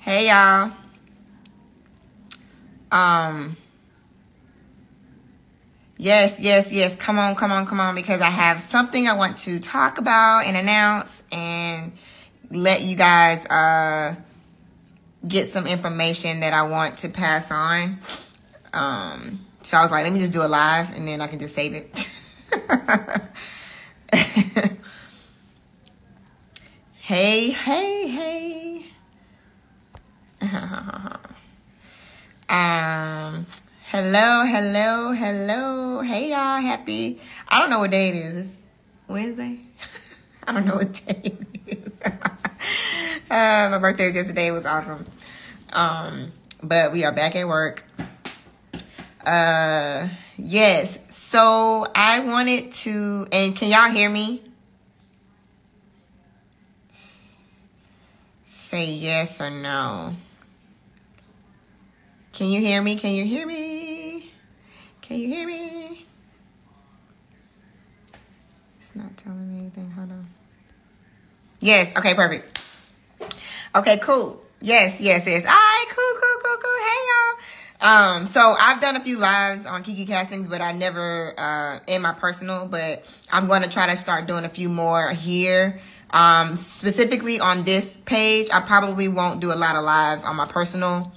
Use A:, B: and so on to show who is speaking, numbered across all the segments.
A: Hey y'all. Yes. Come on, because I have something I want to talk about and announce and let you guys get some information that I want to pass on. So I was like, let me just do a live and then I can just save it. Hey. Hello. Hey y'all, happy. I don't know what day it is. It's Wednesday? I don't know what day it is. My birthday was yesterday. It was awesome. But we are back at work. Yes. So I wanted to, and can y'all hear me? Say yes or no. Can you hear me? It's not telling me anything. Hold on. Yes. Okay, perfect. Okay, cool. Yes. All right, cool. Hey, y'all. So I've done a few lives on Kiki Kastings, but I never in my personal, but I'm going to try to start doing a few more here. Specifically on this page, I probably won't do a lot of lives on my personal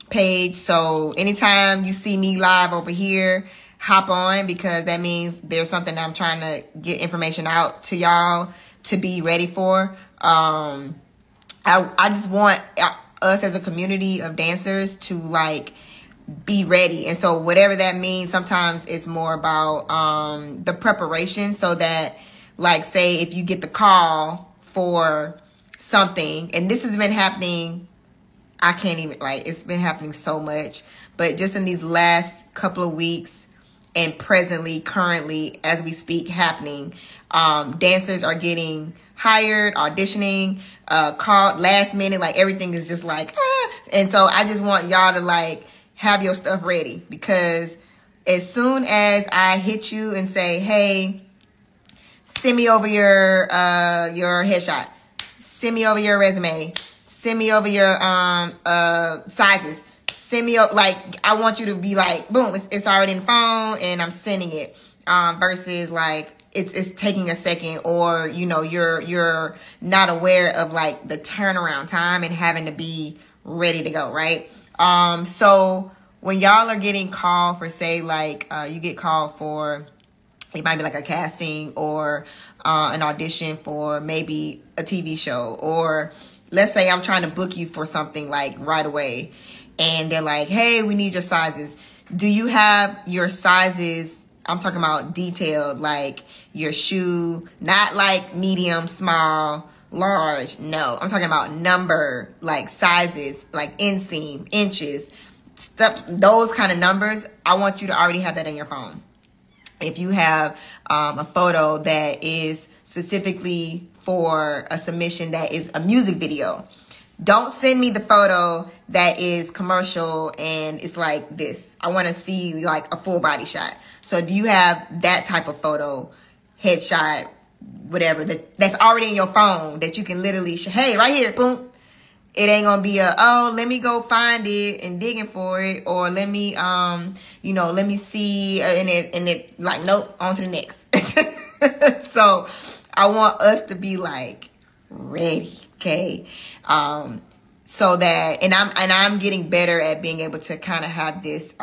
A: page. So anytime you see me live over here, hop on, because that means there's something that I'm trying to get information out to y'all to be ready for. I just want us as a community of dancers to like be ready. And so whatever that means, sometimes it's more about the preparation, so that, like, say if you get the call for something, and this has been happening, I can't even, like, it's been happening so much, but just in these last couple of weeks and currently, as we speak, happening, dancers are getting hired, auditioning, called last minute, like everything is just like, and so I just want y'all to like have your stuff ready, because as soon as I hit you and say, hey, send me over your headshot, send me over your resume, send me over your sizes, send me up, like, I want you to be like, boom, it's already in the phone and I'm sending it, versus like it's taking a second, or you know, you're not aware of like the turnaround time and having to be ready to go, right? So when y'all are getting called for, say, like you get called for, it might be like a casting or an audition for maybe a TV show, or let's say I'm trying to book you for something like right away, and they're like, hey, we need your sizes. Do you have your sizes? I'm talking about detailed, like your shoe, not like medium, small, large. No, I'm talking about number, like sizes, like inseam, inches, stuff, those kind of numbers. I want you to already have that in your phone. If you have a photo that is specifically for a submission that is a music video, don't send me the photo that is commercial and it's like this. I want to see like a full body shot. So do you have that type of photo, headshot, whatever, that's already in your phone that you can literally, hey, right here, boom. It ain't gonna be oh, let me go find it and digging for it, or let me let me see, and it like, nope, on to the next. So I want us to be like ready, okay? So that, and I'm getting better at being able to kind of have this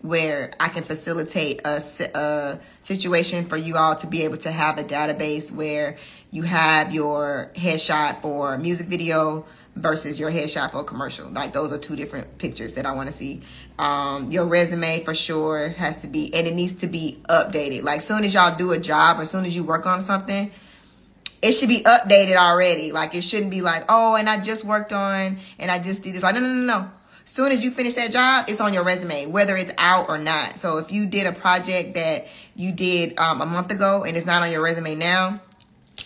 A: where I can facilitate a situation for you all to be able to have a database where you have your headshot for music video versus your headshot for a commercial. Like, those are two different pictures that I want to see. Your resume for sure has to be, and it needs to be updated. Like, soon as y'all do a job, or soon as you work on something, it should be updated already. Like, it shouldn't be like, oh, and I just worked on, and I just did this. Like, no. Soon as you finish that job, it's on your resume, whether it's out or not. So if you did a project that you did a month ago and it's not on your resume now,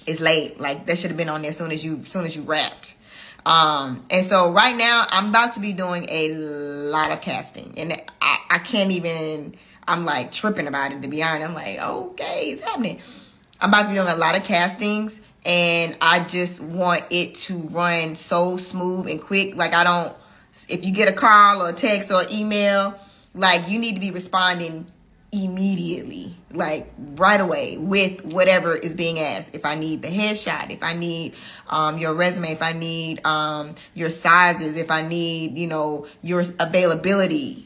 A: it's late. Like, that should have been on there as soon as you wrapped. And so right now I'm about to be doing a lot of casting, and I can't even, I'm like tripping about it, to be honest. I'm like, okay, it's happening. I'm about to be doing a lot of castings, and I just want it to run so smooth and quick. Like, I don't, if you get a call or a text or email, like, you need to be responding immediately, like right away, with whatever is being asked. If I need the headshot, if I need your resume, if I need your sizes, if I need, you know, your availability.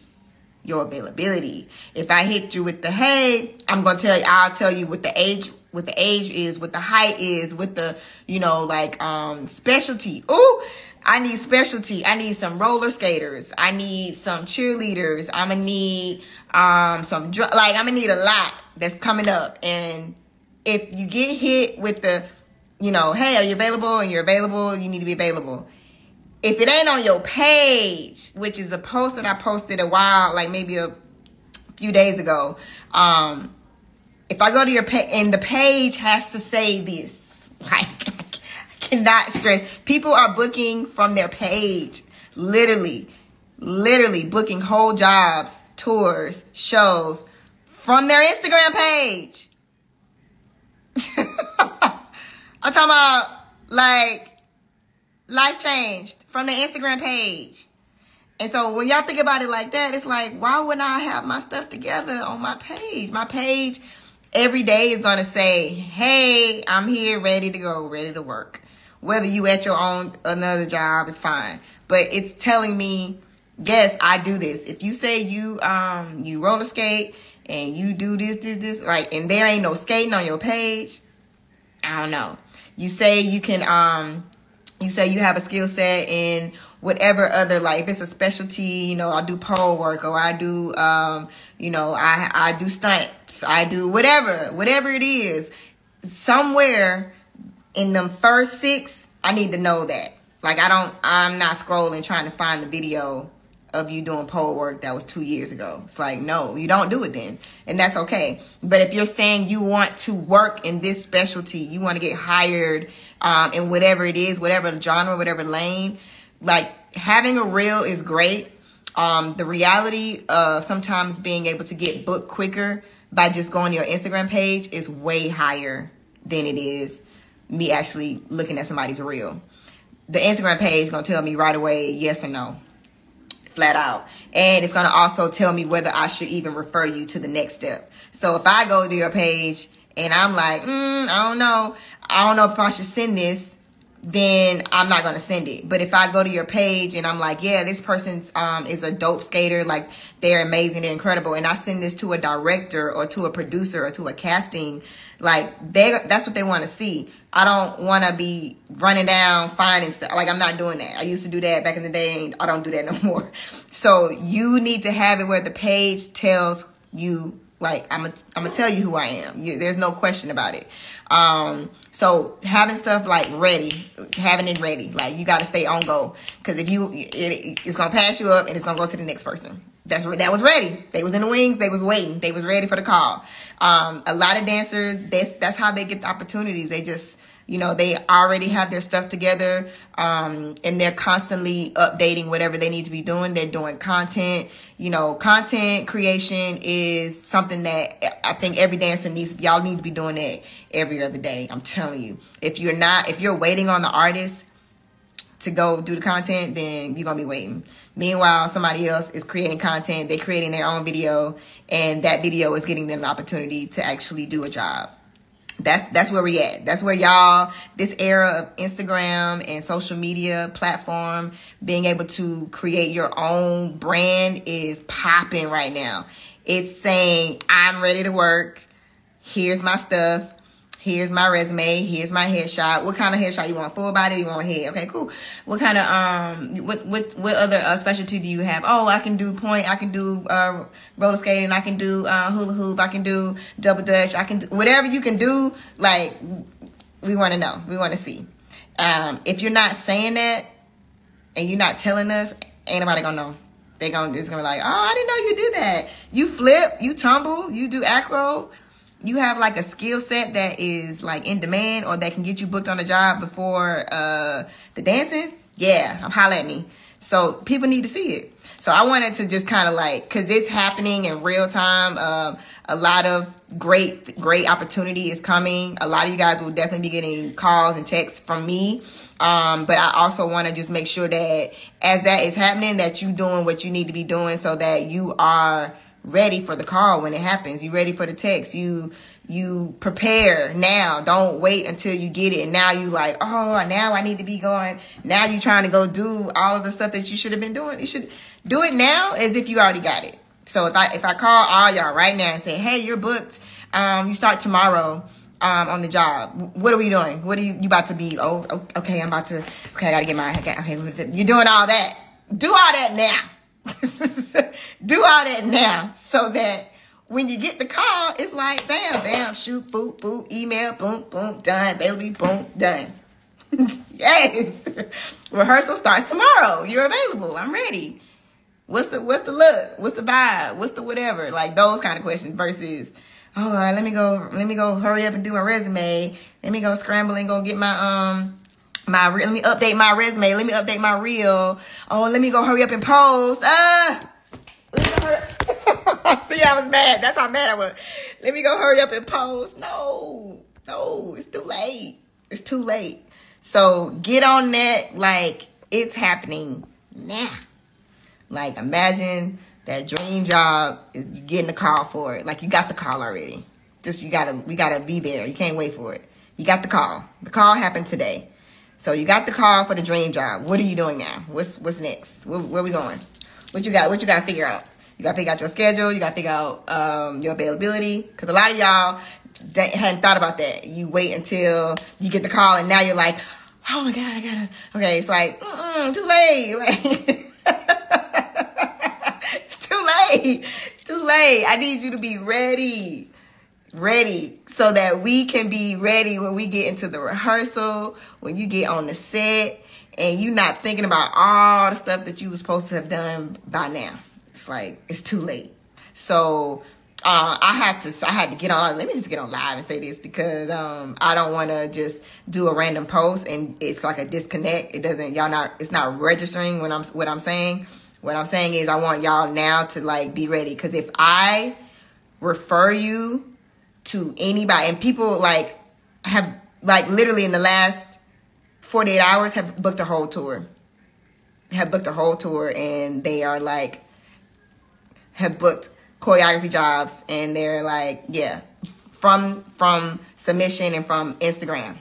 A: If I hit you with the, hey, I'll tell you what the age is, what the height is, what the, you know, like specialty. Ooh, I need specialty. I need some roller skaters. I need some cheerleaders. I'm gonna need I'm gonna need a lot that's coming up. And if you get hit with the, you know, hey, are you available? And you're available, you need to be available. If it ain't on your page, which is a post that I posted a while, like maybe a few days ago, if I go to your page and the page has to say this, like, I cannot stress. People are booking from their page, literally booking whole jobs, tours, shows from their Instagram page. I'm talking about, like, life changed from the Instagram page. And so when y'all think about it like that, it's like, why wouldn't I have my stuff together on my page? My page every day is going to say, hey, I'm here, ready to go, ready to work. Whether you at your own another job is fine. But it's telling me, yes, I do this. If you say you roller skate and you do this, like, and there ain't no skating on your page, I don't know. You say you can, you say you have a skill set in whatever other, like, if it's a specialty, you know, I do pole work, or I do, you know, I do stunts, I do whatever it is. Somewhere in them first 6, I need to know that. Like, I'm not scrolling trying to find the video of you doing pole work that was 2 years ago. It's like, no, you don't do it then. And that's okay. But if you're saying you want to work in this specialty, you want to get hired in whatever it is, whatever genre, whatever lane, like, having a reel is great. The reality of sometimes being able to get booked quicker by just going to your Instagram page is way higher than it is me actually looking at somebody's reel. The Instagram page is going to tell me right away, yes or no, flat out. And it's going to also tell me whether I should even refer you to the next step. So if I go to your page and I'm like, I don't know if I should send this, then I'm not going to send it. But if I go to your page and I'm like, yeah, this person is a dope skater, like, they're amazing, they're incredible, and I send this to a director or to a producer or to a casting, like, that's what they want to see. I don't want to be running down, finding stuff. Like, I'm not doing that. I used to do that back in the day, and I don't do that no more. So you need to have it where the page tells you, like, I'm gonna tell you who I am. There's no question about it. So having stuff like having it ready, like, you got to stay on go, because if it's gonna pass you up and it's gonna go to the next person. That was ready. They was in the wings. They was waiting. They was ready for the call. A lot of dancers, that's how they get the opportunities. They just, you know, they already have their stuff together, and they're constantly updating whatever they need to be doing. They're doing content. You know, content creation is something that I think every dancer y'all need to be doing it every other day. I'm telling you. If you're waiting on the artist to go do the content, then you're going to be waiting. Meanwhile, somebody else is creating content. They're creating their own video, and that video is getting them an opportunity to actually do a job. That's where we at. That's where y'all, this era of Instagram and social media platform, being able to create your own brand is popping right now. It's saying, I'm ready to work. Here's my stuff. Here's my resume. Here's my headshot. What kind of headshot you want? Full body? You want head? Okay, cool. What kind of what other specialty do you have? Oh, I can do point. I can do roller skating. I can do hula hoop. I can do double dutch. I can do whatever you can do. Like, we want to know. We want to see. If you're not saying that and you're not telling us, ain't nobody gonna know. It's gonna be like, oh, I didn't know you did that. You flip. You tumble. You do acro. You have like a skill set that is like in demand, or that can get you booked on a job before the dancing. Yeah, holla at me. So people need to see it. So I wanted to just kind of like, because it's happening in real time. A lot of great opportunity is coming. A lot of you guys will definitely be getting calls and texts from me. But I also want to just make sure that as that is happening, that you doing what you need to be doing so that you are ready for the call when it happens. You ready for the text. You prepare now. Don't wait until you get it. And now you like, oh, now I need to be going. Now you trying to go do all of the stuff that you should have been doing. You should do it now as if you already got it. So if I call all y'all right now and say, hey, you're booked. You start tomorrow on the job. What are we doing? What are you about to be? Oh, okay, I got to get my, okay, you're doing all that. Do all that now. Do all that now so that when you get the call, it's like, bam, bam, shoot, boop, boop, email, boom, boom, done, baby, boom, done. Yes. Rehearsal starts tomorrow. You're available. I'm ready. What's the look? What's the vibe? What's the whatever? Like those kind of questions versus, oh, let me go hurry up and do my resume. Let me go scramble and go get my, let me update my resume. Let me update my reel. Oh, let me go hurry up and post. See, I was mad. That's how mad I was. Let me go hurry up and post. No, it's too late. It's too late. So get on that. Like, it's happening now. Like, imagine that dream job, you getting the call for it. Like, you got the call already. Just, we gotta be there. You can't wait for it. You got the call. The call happened today. So you got the call for the dream job. What are you doing now? What's next? Where we going? What you got to figure out? You got to figure out your schedule. You got to figure out your availability. Because a lot of y'all hadn't thought about that. You wait until you get the call, and now you're like, oh, my God, I got to. Okay, it's like, too late. Like, it's too late. It's too late. I need you to be ready. Ready so that we can be ready when we get into the rehearsal, when you get on the set, and you're not thinking about all the stuff that you were supposed to have done by now. It's like, it's too late. So I had to get on. Let me just get on live and say this because I don't want to just do a random post and it's like a disconnect. It's not registering what I'm saying. What I'm saying is I want y'all now to like be ready, because if I refer you to anybody, and people like have like literally in the last 48 hours have booked a whole tour, and they are like, have booked choreography jobs, and they're like, yeah, from submission and from Instagram.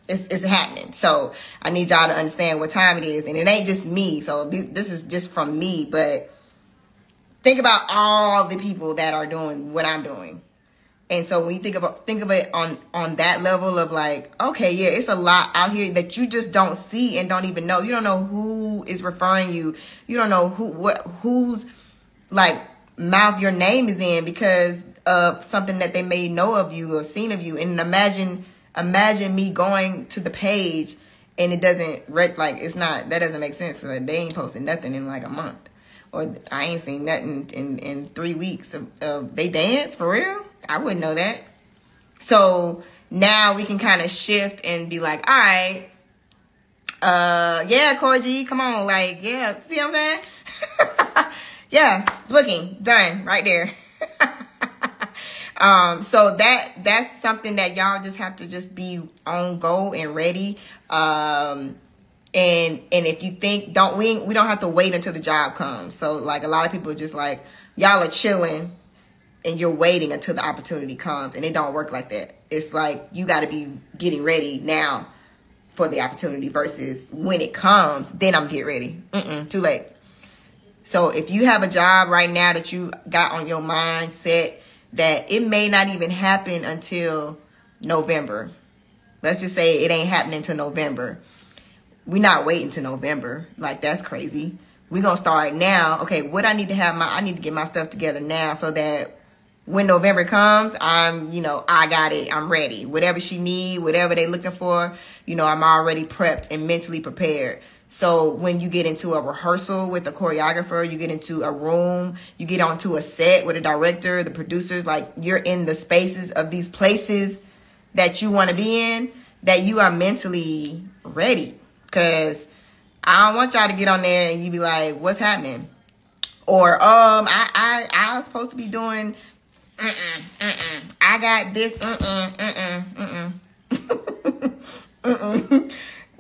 A: It's happening. So I need y'all to understand what time it is, and it ain't just me. So this is just from me, but think about all the people that are doing what I'm doing. And so when you think of it on that level of like, okay, yeah, it's a lot out here that you just don't see and don't even know. You don't know who is referring you. You don't know whose like mouth your name is in because of something that they may know of you or seen of you. And imagine me going to the page and it doesn't that doesn't make sense. So they ain't posted nothing in like a month. Or I ain't seen nothing in 3 weeks of they dance for real. I wouldn't know that. So now we can kind of shift and be like, all right, yeah, Corey G, come on, like, yeah, see what I'm saying? Yeah, booking done right there. So that's something that y'all just have to just be on go and ready. And if you think we don't have to wait until the job comes. So like a lot of people are just like, y'all are chilling and you're waiting until the opportunity comes, and it don't work like that. It's like you got to be getting ready now for the opportunity versus when it comes, then I'm get ready. Too late. So if you have a job right now that you got on your mindset that it may not even happen until November. Let's just say it ain't happening until November. We're not waiting till November. Like, that's crazy. We're going to start now. Okay, what I need to I need to get my stuff together now so that when November comes, I got it. I'm ready. Whatever she need, whatever they looking for, I'm already prepped and mentally prepared. So when you get into a rehearsal with a choreographer, you get into a room, you get onto a set with a director, the producers, like you're in the spaces of these places that you want to be in, that you are mentally ready. Because I don't want y'all to get on there and you be like, what's happening? Or, I was supposed to be doing, I got this,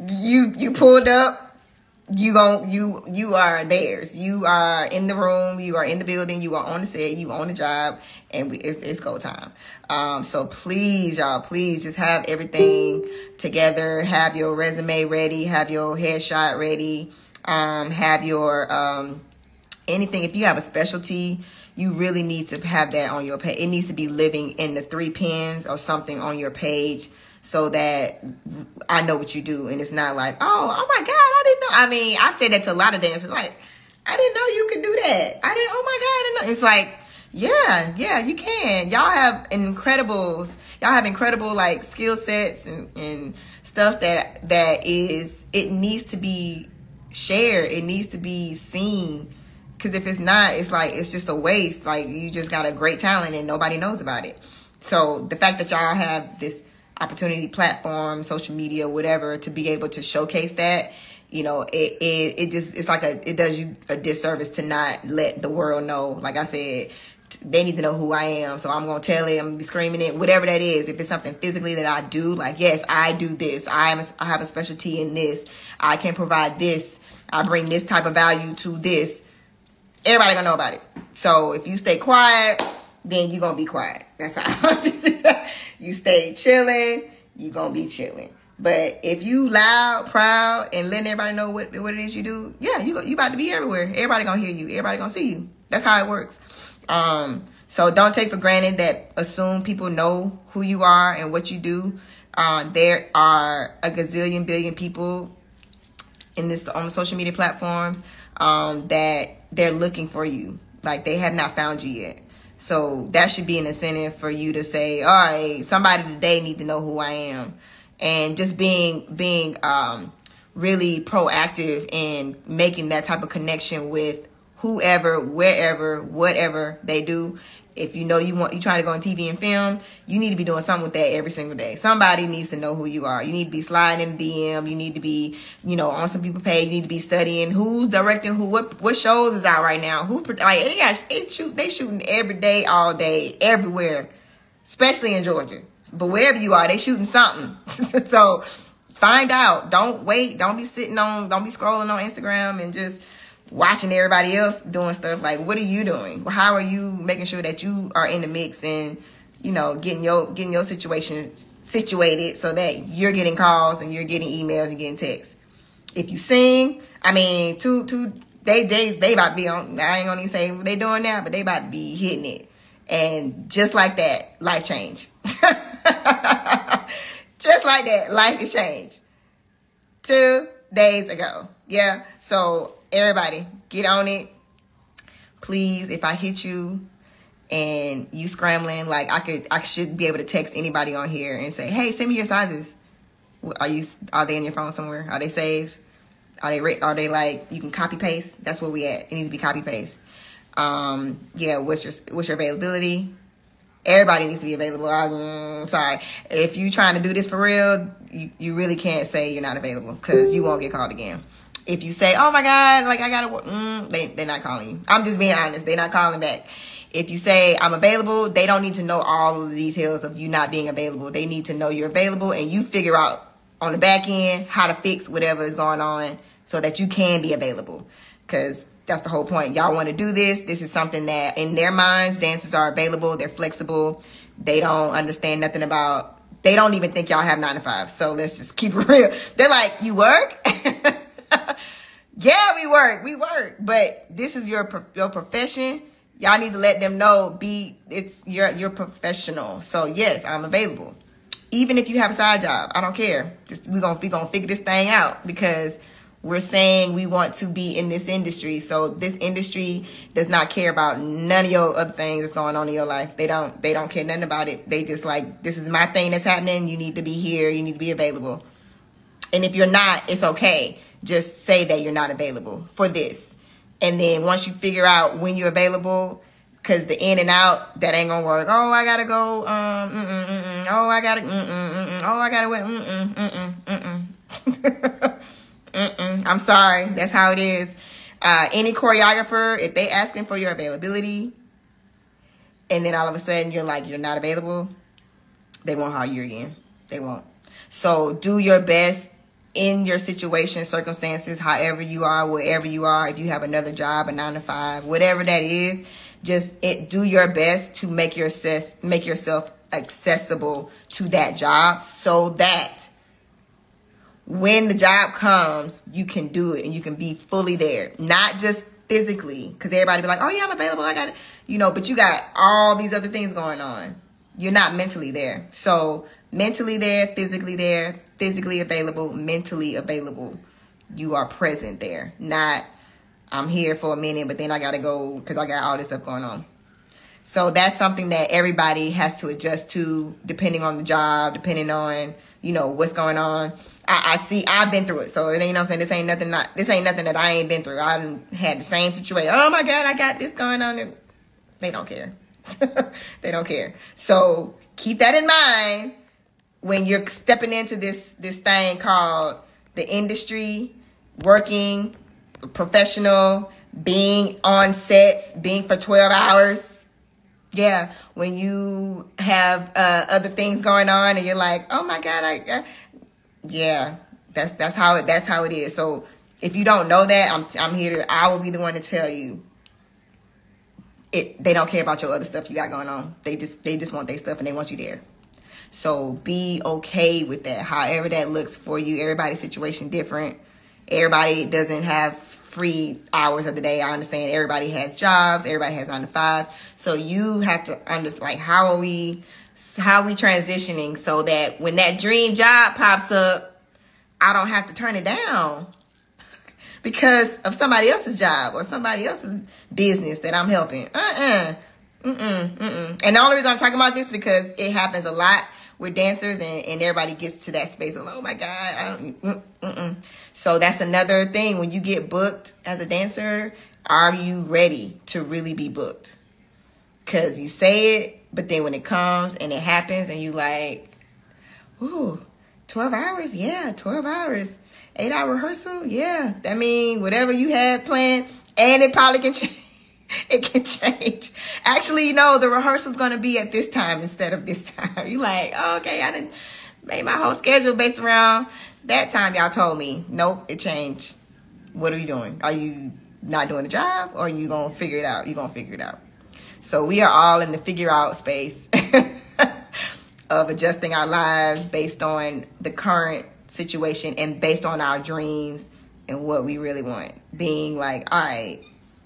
A: You pulled up. You are theirs. You are in the room. You are in the building. You are on the set. You on the job, and it's go time. So please, y'all, please just have everything together. Have your resume ready. Have your headshot ready. Have your anything. If you have a specialty, you really need to have that on your page. It needs to be living in the 3 pins or something on your page, so that I know what you do. And it's not like, oh my God, I didn't know. I mean, I've said that to a lot of dancers. Like, I didn't know you could do that. Oh my God, I didn't know. It's like, yeah, you can. Y'all have incredible like skill sets and stuff that it needs to be shared. It needs to be seen. Because if it's not, it's like, it's just a waste. Like, you just got a great talent and nobody knows about it. So the fact that y'all have this opportunity, platform, social media, whatever, to be able to showcase that, it does you a disservice to not let the world know. Like I said, they need to know who I am. So I'm going to tell it, I'm going to be screaming it, whatever that is. If it's something physically that I do, like, yes, I do this. I have a specialty in this. I can provide this. I bring this type of value to this. Everybody gonna know about it. So if you stay quiet, then you're gonna be quiet. That's how. You stay chilling, you're gonna be chilling. But if you loud, proud, and letting everybody know what it is you do, yeah, you about to be everywhere. Everybody gonna hear you. Everybody gonna see you. That's how it works. So don't take for granted that assume people know who you are and what you do. There are a gazillion billion people on the social media platforms that they're looking for you. Like, they have not found you yet. So that should be an incentive for you to say, all right, somebody today need to know who I am. And just being really proactive in making that type of connection with whoever, wherever, whatever they do. If you know you try to go on TV and film, you need to be doing something with that every single day. Somebody needs to know who you are. You need to be sliding in the DM. You need to be, on some people's page. You need to be studying who's directing who, what shows is out right now. They shooting every day, all day, everywhere, especially in Georgia. But wherever you are, they shooting something. So find out. Don't wait. Don't be scrolling on Instagram and just watching everybody else doing stuff. Like, what are you doing? How are you making sure that you are in the mix and, getting your situation situated so that you're getting calls and you're getting emails and getting texts. If you sing, I mean, they about to be on, I ain't gonna even say what they doing now, but they about to be hitting it. And just like that, life changed. Just like that, life has changed. 2 days ago. Yeah. So everybody, get on it. Please, if I hit you and you scrambling, like, I should be able to text anybody on here and say, hey, send me your sizes. Are they in your phone somewhere? Are they saved? Are they like, you can copy paste? That's where we at. It needs to be copy paste. Yeah, what's your availability? Everybody needs to be available. I'm sorry. If you trying to do this for real, you really can't say you're not available, because you won't get called again. If you say, oh my God, like, I gotta work, they're not calling you. I'm just being honest. They're not calling back. If you say I'm available, they don't need to know all of the details of you not being available. They need to know you're available, and you figure out on the back end how to fix whatever is going on so that you can be available. Because that's the whole point. Y'all want to do this. This is something that in their minds, dancers are available. They're flexible. They don't understand nothing about, they don't even think y'all have 9 to 5. So let's just keep it real. They're like, you work? Yeah, we work. But this is your profession. Y'all need to let them know, you're professional. So yes, I'm available. Even if you have a side job, I don't care. We're gonna figure this thing out, because we're saying we want to be in this industry. So this industry does not care about none of your other things that's going on in your life. They don't care nothing about it. They just like, this is my thing that's happening. You need to be here. You need to be available. And if you're not, it's okay. Just say that you're not available for this. And then once you figure out when you're available, because the in and out, that ain't gonna work. Oh, I gotta go. Oh, I gotta. Oh, I gotta wait. I'm sorry. That's how it is. Any choreographer, if they asking for your availability, and then all of a sudden you're like, you're not available, they won't hire you again. They won't. So do your best in your situation, circumstances, however you are, wherever you are. If you have another job, a 9 to 5, whatever that is, just do your best to make yourself accessible to that job, so that when the job comes, you can do it and you can be fully there. Not just physically, because everybody be like, oh yeah, I'm available, I got it. You know, but you got all these other things going on. You're not mentally there. So mentally there, physically available, mentally available. You are present there. Not, I'm here for a minute, but then I got to go because I got all this stuff going on. So that's something that everybody has to adjust to, depending on the job, depending on, you know, what's going on. I've been through it. So it ain't, you know what I'm saying, this ain't nothing that I ain't been through. I done had the same situation. Oh my God, I got this going on. And they don't care. They don't care. So keep that in mind when you're stepping into this thing called the industry, working, professional, being on sets, being for 12 hours. Yeah, when you have other things going on and you're like, oh my God, yeah, that's how it is. So if you don't know that, I will be the one to tell you. They don't care about your other stuff you got going on. They just want their stuff and they want you there. So be okay with that. However that looks for you. Everybody's situation different. Everybody doesn't have free hours of the day. I understand everybody has jobs. Everybody has 9 to 5. So you have to understand, like, how are we transitioning so that when that dream job pops up, I don't have to turn it down because of somebody else's job or somebody else's business that I'm helping. And the only reason I'm talking about this because it happens a lot with dancers and everybody gets to that space of, oh my God, So that's another thing. When you get booked as a dancer, are you ready to really be booked? Because you say it, but then when it comes and it happens and you like, ooh, 12 hours? Yeah, 12 hours. 8-hour rehearsal? Yeah. I mean, whatever you had planned, and it probably can change. It can change. Actually, you know, the rehearsal's going to be at this time instead of this time. You're like, oh, okay, I done made my whole schedule based around that time y'all told me. Nope, it changed. What are you doing? Are you not doing the job, or are you going to figure it out? You're going to figure it out. So we are all in the figure out space of adjusting our lives based on the current situation and based on our dreams and what we really want. Being like, all right,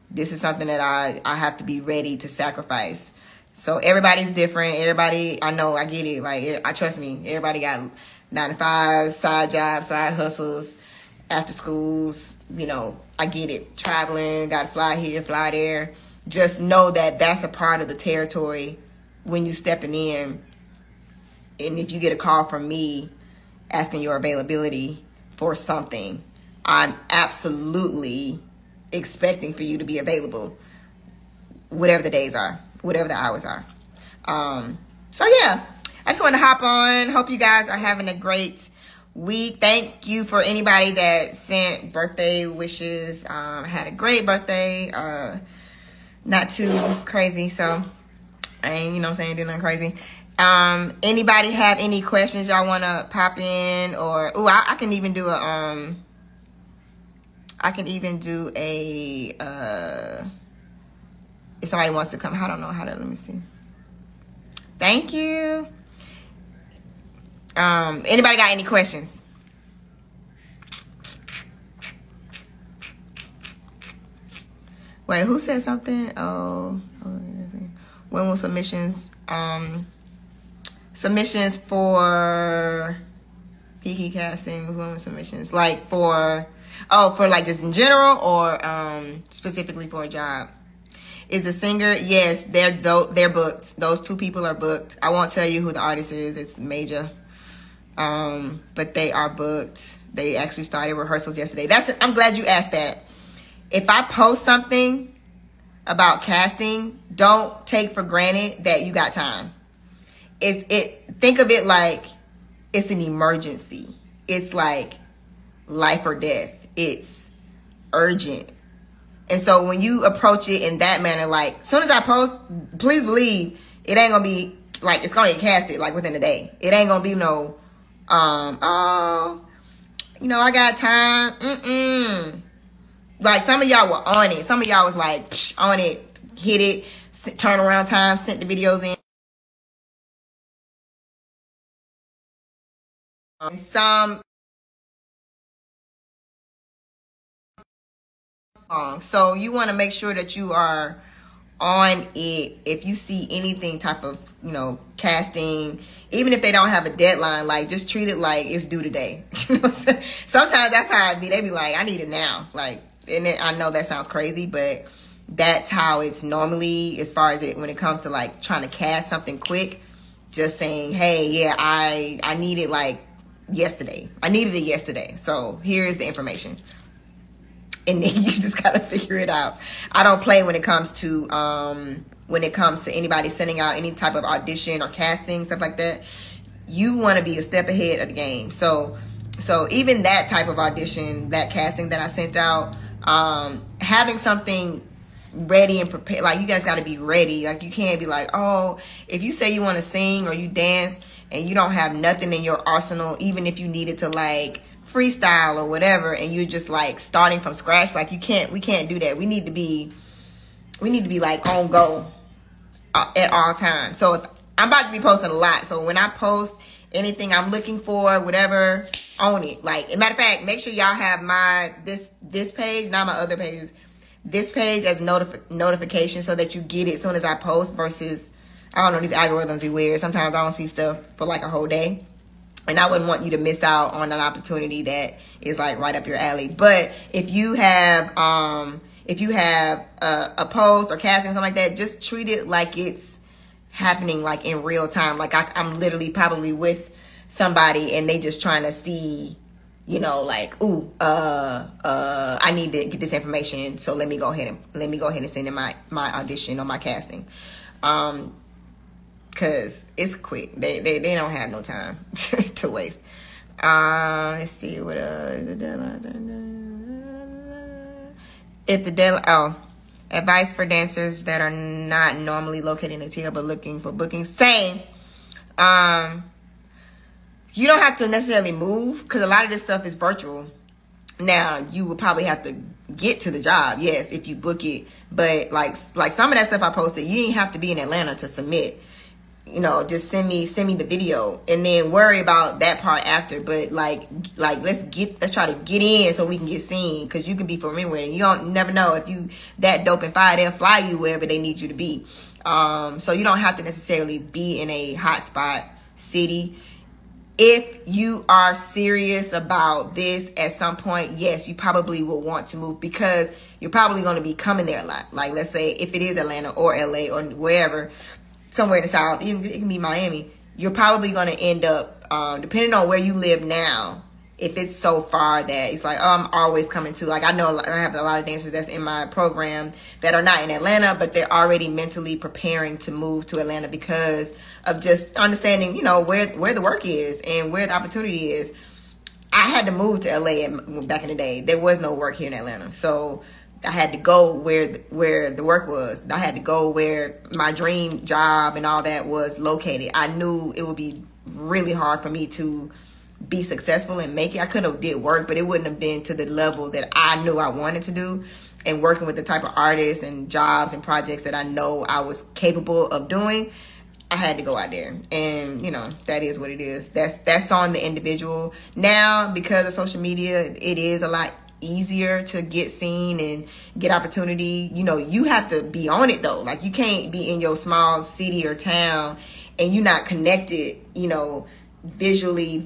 A: this is something that I have to be ready to sacrifice. So everybody's different. Everybody, I know, I get it. Like, trust me, everybody got 9 to 5, side jobs, side hustles, after schools. You know, I get it. Traveling, got to fly here, fly there. Just know that that's a part of the territory when you stepping in. And if you get a call from me asking your availability for something, I'm absolutely expecting for you to be available, whatever the days are, whatever the hours are. So yeah, I just want to hop on. Hope you guys are having a great week. Thank you for anybody that sent birthday wishes. I had a great birthday. Not too crazy, so I ain't, you know what I'm saying, doing nothing crazy. Anybody have any questions y'all want to pop in, or I can even do a if somebody wants to come, I don't know how to, let me see. Thank you. Anybody got any questions? Wait, who said something? Oh, when will submissions for Kiki Kastings, when will submissions, like for like just in general, or specifically for a job? Is the singer? Yes, they're booked. Those two people are booked. I won't tell you who the artist is. It's Meda. But they are booked. They actually started rehearsals yesterday. I'm glad you asked that. If I post something about casting, don't take for granted that you got time. Think of it like it's an emergency. It's like life or death. it's urgent. And so when you approach it in that manner, like, as soon as I post, please believe it ain't gonna be like, it's gonna get casted like within a day. It ain't gonna be no, oh, you know, I got time. Like, some of y'all were on it. Some of y'all was like, psh, on it, hit it, turn around time, sent the videos in. Some so you want to make sure that you are on it. If you see anything type of, you know, casting, even if they don't have a deadline, like, just treat it like it's due today. Sometimes that's how it be. They be like, I need it now. Like, and I know that sounds crazy, but that's how it's normally, as far as it, when it comes to like trying to cast something quick, just saying, hey, yeah, I need it like yesterday. I needed it yesterday. So here's the information. And then you just gotta figure it out. I don't play when it comes to anybody sending out any type of audition or casting, stuff like that. You want to be a step ahead of the game. So even that type of audition, that casting that I sent out, having something ready and prepared, like, you guys got to be ready. Like, you can't be like, oh, if you say you want to sing or you dance and you don't have nothing in your arsenal, even if you needed to like freestyle or whatever, and you're just like starting from scratch, like, we can't do that. We need to be like on go at all times. So if I'm about to be posting a lot, so when I post anything I'm looking for, whatever, own it. Like, as a matter of fact, make sure y'all have my this page, not my other pages, this page as notification, so that you get it as soon as I post, versus, I don't know, these algorithms be weird. Sometimes I don't see stuff for like a whole day. And I wouldn't want you to miss out on an opportunity that is like right up your alley. But if you have a post or casting, something like that, just treat it like it's happening like in real time. Like, I'm literally probably with somebody and they just trying to see, you know, like, ooh, I need to get this information, so let me go ahead and send in my audition or my casting. Cause it's quick. They don't have no time to waste. Let's see what is the deadline. If the deadline, advice for dancers that are not normally located in ATL but looking for bookings. Same. You don't have to necessarily move, because a lot of this stuff is virtual. Now, you will probably have to get to the job, yes, if you book it. But like some of that stuff I posted, you didn't have to be in Atlanta to submit. You know, just send me the video and then worry about that part after. But like let's try to get in so we can get seen, because you can be from anywhere and you never know if you that dope and fire, they'll fly you wherever they need you to be. So you don't have to necessarily be in a hotspot city. If you are serious about this at some point, yes, you probably will want to move, because you're probably going to be coming there a lot. Like, let's say if it is Atlanta or LA or wherever, somewhere in the South, even it can be Miami, you're probably going to end up, depending on where you live now, if it's so far that it's like, oh, I'm always coming to, like, I know I have a lot of dancers that's in my program that are not in Atlanta, but they're already mentally preparing to move to Atlanta because of just understanding, you know, where the work is and where the opportunity is. I had to move to LA back in the day. There was no work here in Atlanta. So I had to go where the work was. I had to go where my dream job and all that was located. I knew it would be really hard for me to be successful and make it. I could have did work, but it wouldn't have been to the level that I knew I wanted to do. And working with the type of artists and jobs and projects that I know I was capable of doing, I had to go out there. And, you know, that is what it is. That's on the individual. Now, because of social media, it is a lot easier to get seen and get opportunity. You know, you have to be on it though. Like, you can't be in your small city or town and you're not connected, you know, visibly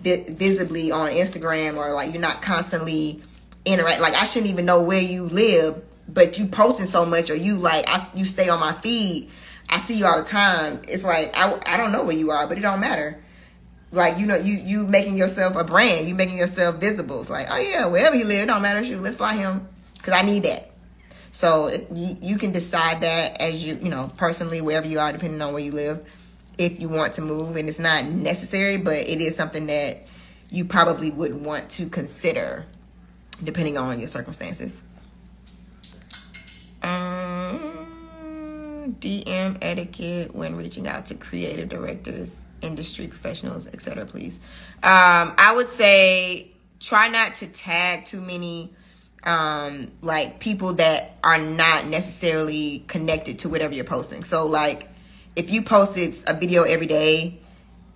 A: on Instagram, or like you're not constantly interact. Like, I shouldn't even know where you live, but you posting so much, or you like, you stay on my feed, I see you all the time. It's like, I don't know where you are, but it don't matter. Like, you know, you making yourself a brand, you making yourself visible. It's like, oh yeah, wherever he live, don't matter. Shoot, let's fly him, because I need that. So you can decide that as you know, personally, wherever you are, depending on where you live, if you want to move. And it's not necessary, but it is something that you probably would want to consider depending on your circumstances. DM etiquette when reaching out to creative directors, industry professionals, etc. Please. I would say try not to tag too many like people that are not necessarily connected to whatever you're posting. So like if you posted a video every day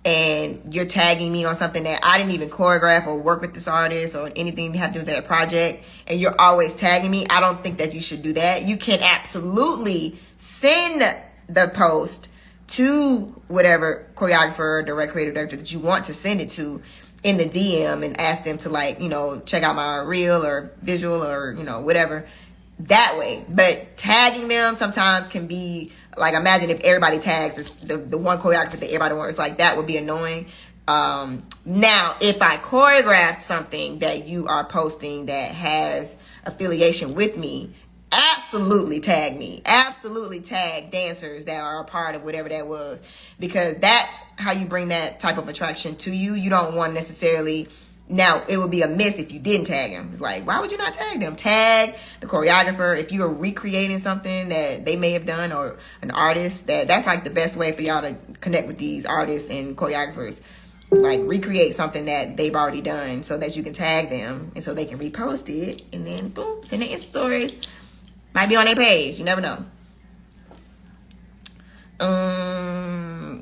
A: and you're tagging me on something that I didn't even choreograph or work with this artist or anything to have to do with that project, and you're always tagging me, I don't think that you should do that. You can absolutely send the post to whatever choreographer or direct creative director that you want to send it to in the DM and ask them to, like, you know, check out my reel or visual or, you know, whatever that way. But tagging them sometimes can be like, imagine if everybody tags the one choreographer that everybody wants, like that would be annoying. Now, if I choreographed something that you are posting that has affiliation with me, absolutely tag me. Absolutely tag dancers that are a part of whatever that was, because that's how you bring that type of attraction to you. You don't want necessarily. Now, it would be a miss if you didn't tag them. It's like, why would you not tag them? Tag the choreographer. If you're recreating something that they may have done, or an artist, that's like the best way for y'all to connect with these artists and choreographers. Like, recreate something that they've already done so that you can tag them and so they can repost it and then boom, send it in stories. Might be on their page. You never know.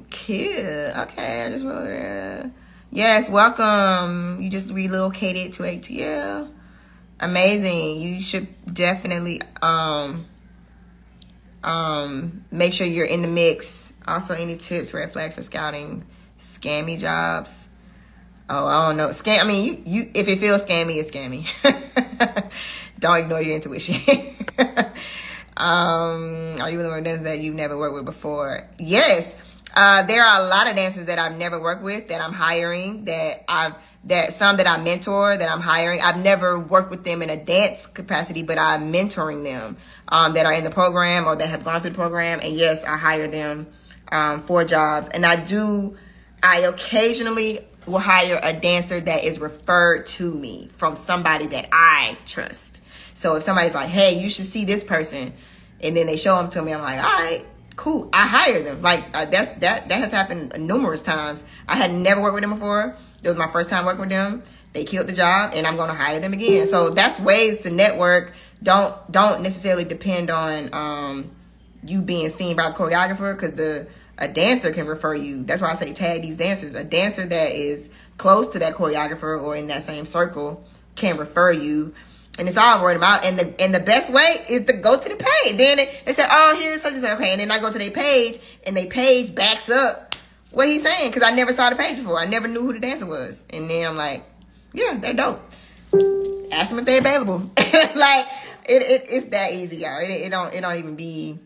A: Kid. Okay, I just wrote that. Yes, welcome. You just relocated to ATL. Amazing. You should definitely make sure you're in the mix. Also, any tips, red flags for scouting scammy jobs? Oh, I don't know. I mean, you if it feels scammy, it's scammy. Don't ignore your intuition. Are you with dancers that you've never worked with before? Yes. There are a lot of dancers that I've never worked with that I'm hiring, some that I mentor that I'm hiring. I've never worked with them in a dance capacity, but I'm mentoring them that are in the program or that have gone through the program. And yes, I hire them for jobs. And I occasionally will hire a dancer that is referred to me from somebody that I trust. So if somebody's like, hey, you should see this person, and then they show them to me, I'm like, all right, cool. I hire them. Like that has happened numerous times. I had never worked with them before. It was my first time working with them. They killed the job, and I'm going to hire them again. So that's ways to network. Don't necessarily depend on you being seen by the choreographer, because a dancer can refer you. That's why I say tag these dancers. A dancer that is close to that choreographer or in that same circle can refer you. And it's all word of mouth. And the best way is to go to the page. Then they say, oh, here's such and such. Okay. And then I go to their page, and their page backs up what he's saying, because I never saw the page before. I never knew who the dancer was. And then I'm like, yeah, they're dope. Ask them if they're available. Like, it's that easy, y'all. It don't even be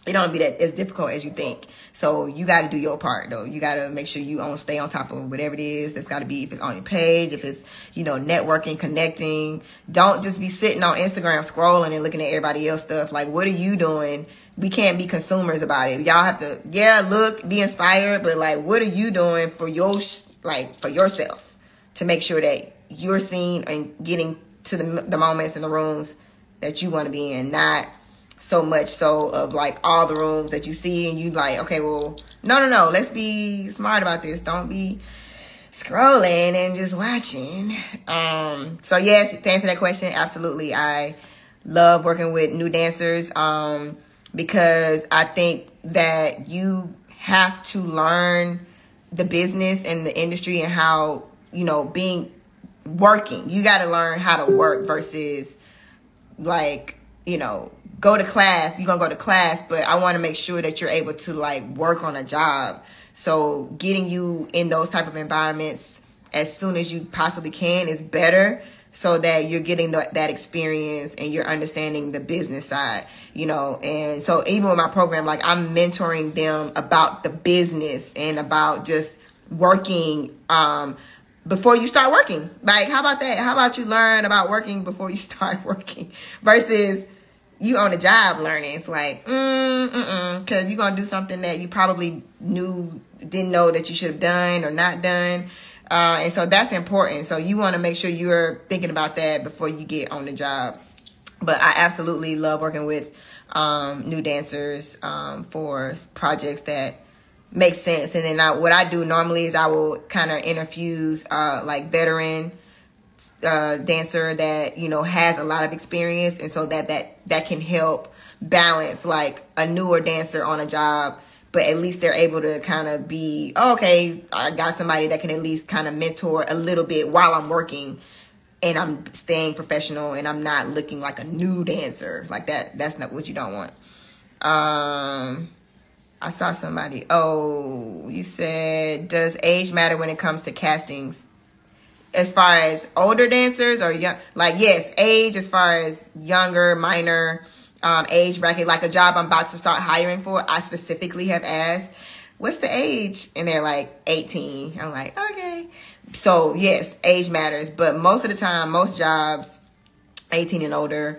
A: that as difficult as you think. So you got to do your part, though. You got to make sure you stay on top of whatever it is. That's got to be, if it's on your page, if it's, networking, connecting. Don't just be sitting on Instagram scrolling and looking at everybody else's stuff. Like, what are you doing? We can't be consumers about it. Y'all have to, look, be inspired, but like, what are you doing for yourself to make sure that you're seen and getting to the moments and the rooms that you want to be in, not so much so of like all the rooms that you see and you like, okay, well, no, let's be smart about this. Don't be scrolling and just watching. So yes, to answer that question, absolutely. I love working with new dancers because I think that you have to learn the business and the industry and how, working. You got to learn how to work versus like, go to class. You're going to go to class, but I want to make sure that you're able to like work on a job. So getting you in those type of environments as soon as you possibly can is better, so that you're getting that experience and you're understanding the business side, And so even with my program, like I'm mentoring them about the business and about just working before you start working. Like, how about that? How about you learn about working before you start working versus you on the job learning? It's like, because you're going to do something that you probably didn't know that you should have done or not done. And so that's important. So you want to make sure you're thinking about that before you get on the job. But I absolutely love working with new dancers for projects that make sense. And then what I do normally is I will kind of interfuse like veteran dancer that, you know, has a lot of experience. And so that can help balance like a newer dancer on a job. But at least they're able to kind of be, oh, okay, I got somebody that can at least kind of mentor a little bit while I'm working and I'm staying professional and I'm not looking like a new dancer like that. That's not what you don't want. I saw somebody. Oh, you said, does age matter when it comes to castings? As far as older dancers or young, like, yes, age as far as younger, minor, age bracket, like a job I'm about to start hiring for, I specifically have asked, what's the age? And they're like 18. I'm like, okay. So yes, age matters, but most of the time, most jobs, 18 and older,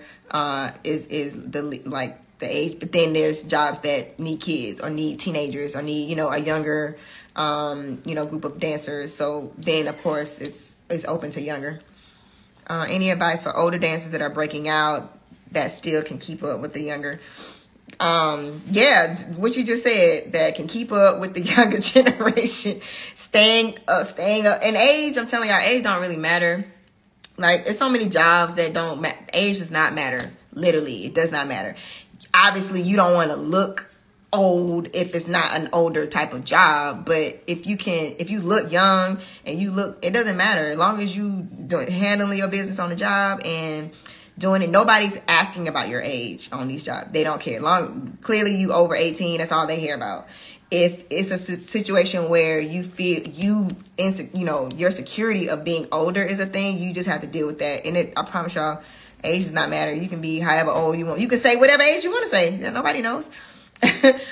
A: is the age. But then there's jobs that need kids or need teenagers or need, you know, a younger, you know, group of dancers. So then of course it's open to younger. Any advice for older dancers that are breaking out that still can keep up with the younger? Yeah, what you just said, that can keep up with the younger generation, staying up. And age, I'm telling y'all, age don't really matter. Like, there's so many jobs that don't age does not matter. Literally, it does not matter. Obviously, you don't want to look old if it's not an older type of job, but if you look young and it doesn't matter, as long as you handling your business on the job and doing it. Nobody's asking about your age on these jobs. They don't care. Clearly you over 18, that's all they hear about. If it's a situation where you feel you know, your security of being older is a thing, you just have to deal with that. And I promise y'all, age does not matter. You can be however old you want. You can say whatever age you want to say. Nobody knows.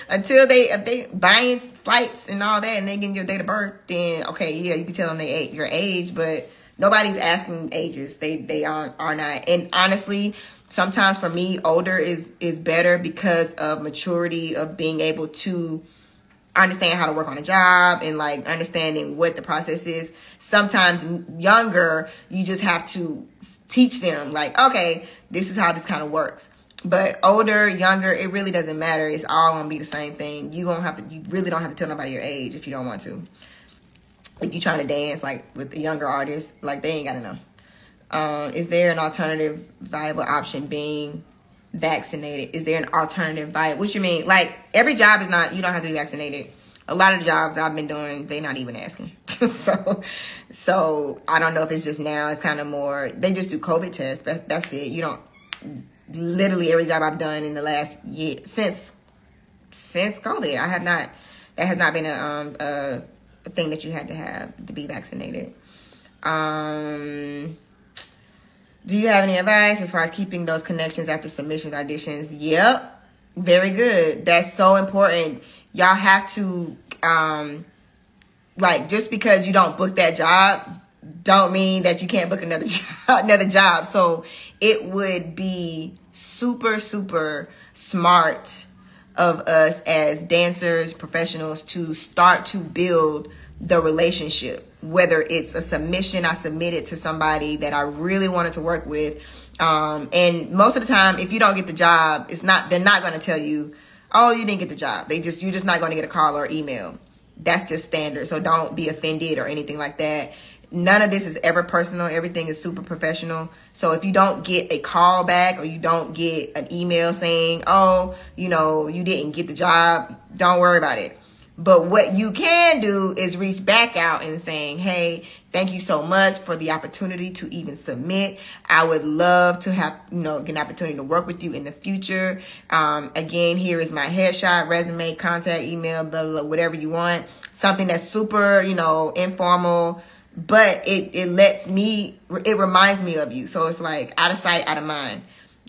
A: Until they buying flights and all that and they getting your date of birth, then okay, yeah, you can tell them your age, but nobody's asking ages. They are not. And honestly, sometimes for me, older is better because of maturity, of being able to understand how to work on a job and like understanding what the process is. Sometimes younger, you just have to teach them like, okay, this is how this kind of works. But older, younger, it really doesn't matter. It's all gonna be the same thing. You really don't have to tell nobody your age if you don't want to. If you're trying to dance like with the younger artists, like they ain't gotta know. Is there an alternative viable option being vaccinated? Is there an alternative viable? What you mean? Like every job is not, you don't have to be vaccinated. A lot of the jobs I've been doing, they're not even asking. so I don't know if it's just now. It's kind of more, they just do COVID tests. That's it. You don't, literally every job I've done in the last year, since COVID, that has not been a thing that you had to have to be vaccinated. Do you have any advice as far as keeping those connections after submissions, auditions? Yep. Very good. That's so important. Y'all have to, like, just because you don't book that job, don't mean that you can't book another job. So it would be super, super smart of us as dancers, professionals, to start to build the relationship. Whether it's a submission I submitted to somebody that I really wanted to work with, and most of the time, if you don't get the job, they're not going to tell you, oh, you didn't get the job. You're just not going to get a call or email. That's just standard. So don't be offended or anything like that. None of this is ever personal. Everything is super professional. So if you don't get a call back or you don't get an email saying, oh, you know, you didn't get the job, don't worry about it. But what you can do is reach back out and saying, hey, thank you so much for the opportunity to even submit. I would love to have, get an opportunity to work with you in the future. Again, here is my headshot, resume, contact, email, blah, blah, blah, whatever you want. Something that's super, informal, but it reminds me of you. So it's like out of sight, out of mind.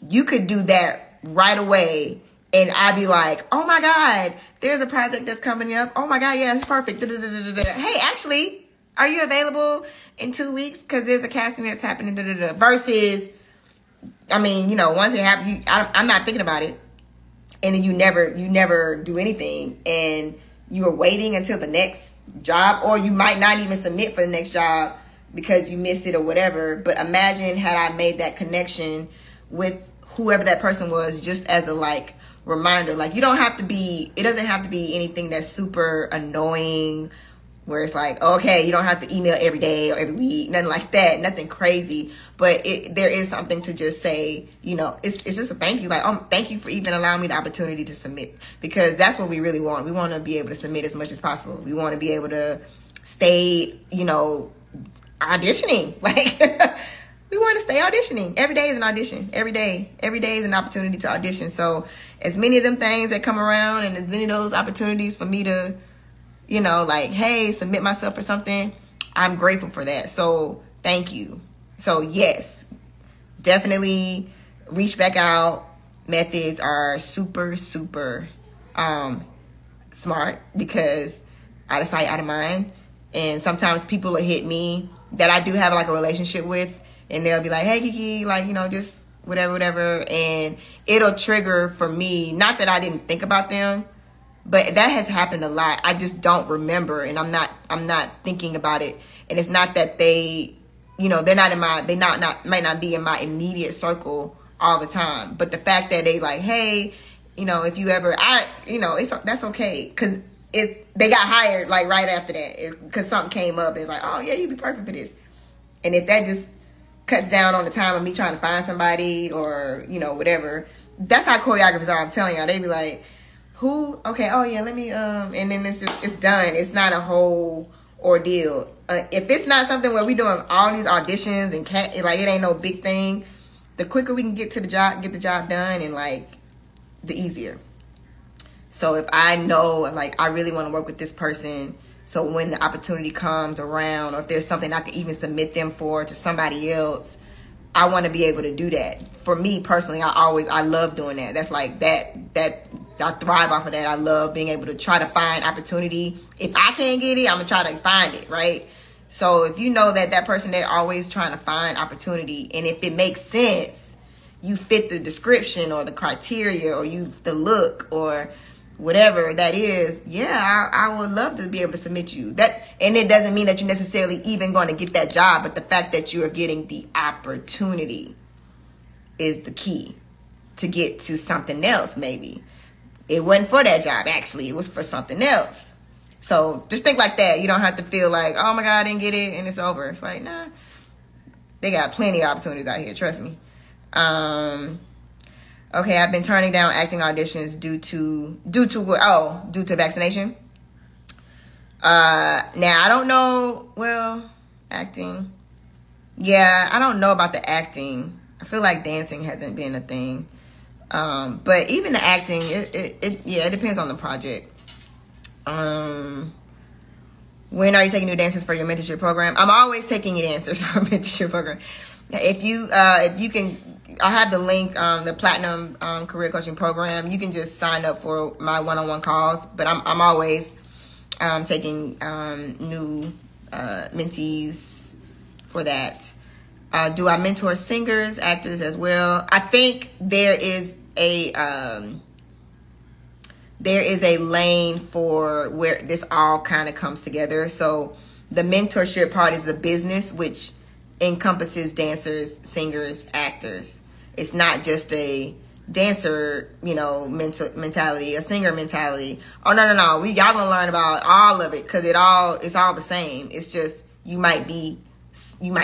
A: You could do that right away. And I'd be like, oh my God, there's a project that's coming up. Oh my God, yeah, it's perfect. Hey, actually, are you available in 2 weeks? Because there's a casting that's happening. Versus, once it happens, I'm not thinking about it. And then you never do anything. And you are waiting until the next job, or you might not even submit for the next job because you missed it or whatever. But imagine had I made that connection with whoever that person was, just as a like reminder. Like, you don't have to be, it doesn't have to be anything that's super annoying where it's like, okay, you don't have to email every day or every week, nothing like that, nothing crazy. But there is something to just say, you know, it's just a thank you. Like, thank you for even allowing me the opportunity to submit, because that's what we really want. We want to be able to submit as much as possible. We want to be able to stay, you know, auditioning. Like, we want to stay auditioning. Every day is an audition. Every day is an opportunity to audition. So as many of them things that come around, and as many of those opportunities for me to, you know, like, hey, submit myself for something, I'm grateful for that. So thank you. So yes, definitely reach back out. Methods are super, super smart, because out of sight, out of mind. And sometimes people will hit me that I do have like a relationship with, and they'll be like, hey, Kiki, like, you know, just whatever. And it'll trigger for me, not that I didn't think about them, but that has happened a lot. I just don't remember, and I'm not thinking about it. And it's not that they, you know, might not be in my immediate circle all the time. But the fact that they like, hey, you know, if you ever, that's okay. Cause they got hired like right after that, cause something came up. It's like, oh yeah, you'd be perfect for this. And if that just cuts down on the time of me trying to find somebody, or, you know, whatever, that's how choreographers are. I'm telling y'all, they be like, who? Okay. Oh yeah. Let me, and then it's done. It's not a whole ordeal. If it's not something where we doing all these auditions and like, it ain't no big thing, the quicker we can get the job done, and like the easier. So if I know, like, I really want to work with this person, so when the opportunity comes around, or if there's something I could even submit them for to somebody else, I want to be able to do that. For me personally, I love doing that. That's like that I thrive off of that. I love being able to try to find opportunity. If I can't get it, I'm gonna try to find it, right? So if you know that person, they're always trying to find opportunity, and if it makes sense, you fit the description or the criteria, or the look, or whatever that is, yeah, I would love to be able to submit you. And it doesn't mean that you're necessarily even going to get that job, but the fact that you are getting the opportunity is the key to get to something else. Maybe it wasn't for that job, actually, it was for something else. So just think like that. You don't have to feel like, oh my God, I didn't get it and it's over. It's like, nah, they got plenty of opportunities out here, trust me. Okay, I've been turning down acting auditions due to vaccination. Now I don't know. Well, acting. Yeah, I don't know about the acting. I feel like dancing hasn't been a thing. But even the acting, it depends on the project. When are you taking new dancers for your mentorship program? I'm always taking new dancers for a mentorship program. If you can, I have the link, the Platinum Career Coaching Program. You can just sign up for my one-on-one calls. But I'm always taking new mentees for that. Do I mentor singers, actors as well? I think there is a lane for where this all kind of comes together. So the mentorship part is the business, which encompasses dancers, singers, actors. It's not just a dancer, you know, mentality, a singer mentality. Oh, no. Y'all gonna learn about all of it, because it's all the same. It's just you might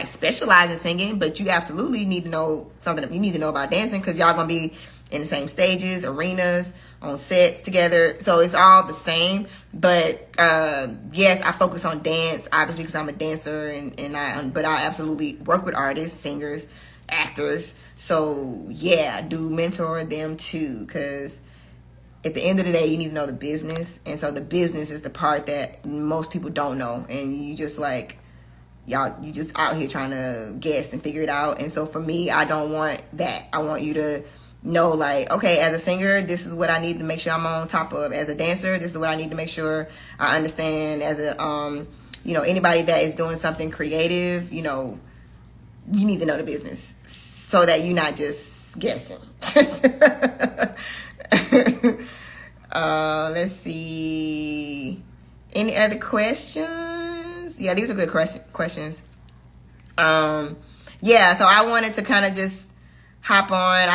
A: specialize in singing, but you absolutely need to know something. You need to know about dancing, because y'all gonna be in the same stages, arenas, on sets together. So it's all the same. But yes, I focus on dance, obviously, because I'm a dancer, but I absolutely work with artists, singers, actors. So yeah, I do mentor them too, because at the end of the day, you need to know the business. And so the business is the part that most people don't know, and you just like, you just out here trying to guess and figure it out. And so for me, I don't want that. I want you to know, like, okay, as a singer, this is what I need to make sure I'm on top of. As a dancer, this is what I need to make sure I understand. As a, you know, anybody that is doing something creative, you know, you need to know the business so that you're not just guessing. Let's see. Any other questions? Yeah, these are good questions. Yeah, so I wanted to kind of just hop on.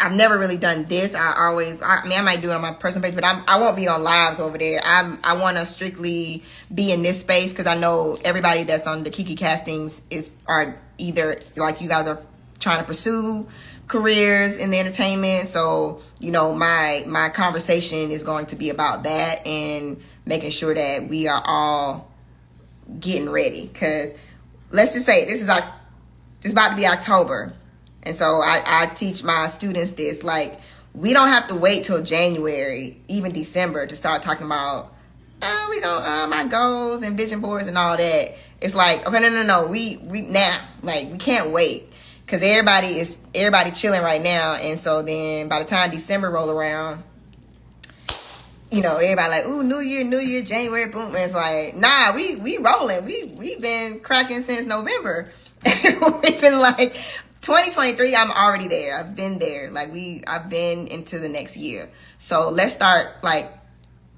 A: I've never really done this. I might do it on my personal page, but I won't be on lives over there. I want to strictly be in this space because I know everybody that's on the Kiki Castings are either like you guys are trying to pursue careers in the entertainment. So, you know, my conversation is going to be about that and making sure that we are all getting ready. Because let's just say this is about to be October. And so I teach my students this, like, we don't have to wait till January, even December, to start talking about, my goals and vision boards and all that. It's like, okay, no. We now, like, we can't wait because everybody chilling right now. And so then by the time December roll around, you know, everybody like, ooh, New Year, January, boom. And it's like, nah, we rolling. We've been cracking since November. We've been like, 2023, I'm already there. I've been there. Like I've been into the next year. So let's start like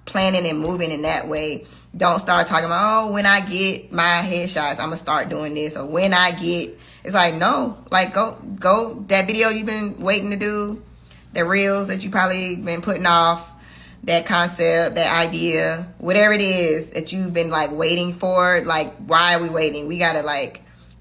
A: planning and moving in that way. Don't start talking about, when I get my headshots, I'm gonna start doing this. Or when I get, it's like, no, like go that video you've been waiting to do, the reels that you probably been putting off, that concept, that idea, whatever it is that you've been like waiting for. Like, why are we waiting? We gotta like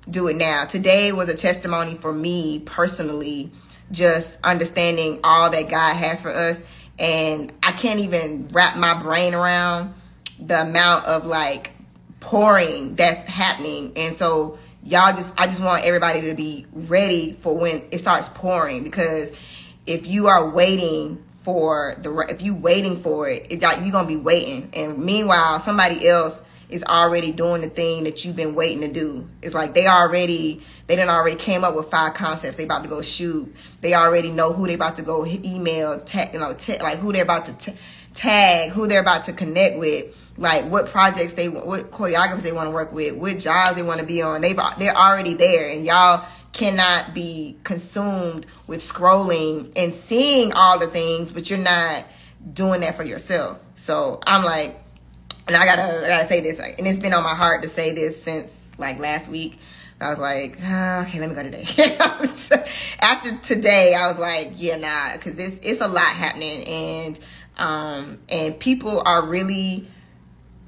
A: do it now. Today was a testimony for me personally, just understanding all that God has for us. And I can't even wrap my brain around the amount of like pouring that's happening. And so I just want everybody to be ready for when it starts pouring, because if you are waiting for if you waiting for it, you're gonna be waiting. And meanwhile, somebody else is already doing the thing that you've been waiting to do. It's like they done already came up with 5 concepts they about to go shoot. They already know who they about to go email, like who they're about to tag, who they're about to connect with, like what projects what choreographers they want to work with, what jobs they want to be on. They're already there, and y'all cannot be consumed with scrolling and seeing all the things, but you're not doing that for yourself. So I'm like, and I gotta say this, and it's been on my heart to say this since like last week. I was like, okay, let me go today. After today, I was like, yeah, nah, because it's a lot happening, and people are really,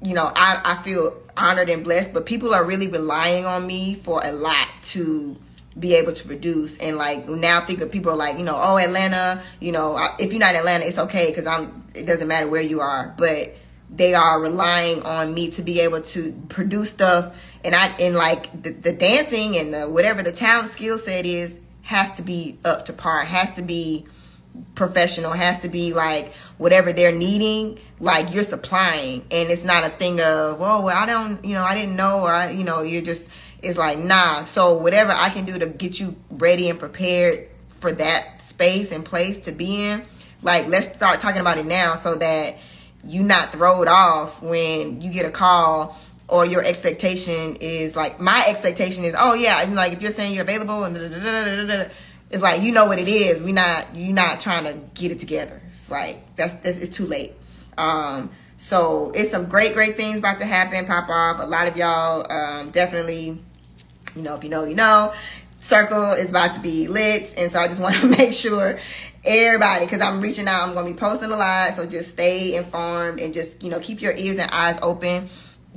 A: you know, I feel honored and blessed, but people are really relying on me for a lot to be able to produce. And like now, think of people are like, you know, oh, Atlanta, you know, if you're not in Atlanta, it's okay because it doesn't matter where you are, but they are relying on me to be able to produce stuff. And like the dancing and the whatever the talent skill set is has to be up to par, has to be professional, has to be like whatever they're needing, like you're supplying. And it's not a thing of, oh, well, I didn't know, or you're just, it's like, nah. So whatever I can do to get you ready and prepared for that space and place to be in, like, let's start talking about it now so that you not throw it off when you get a call, or your expectation is like, my expectation is, oh yeah, and like if you're saying you're available and it's like, you know what it is. You're not trying to get it together. It's like it's too late. So it's some great things about to happen, pop off. A lot of y'all definitely, you know, if you know, you know, circle is about to be lit. And so I just want to make sure everybody, because I'm reaching out, I'm going to be posting a lot. So just stay informed and just, you know, keep your ears and eyes open.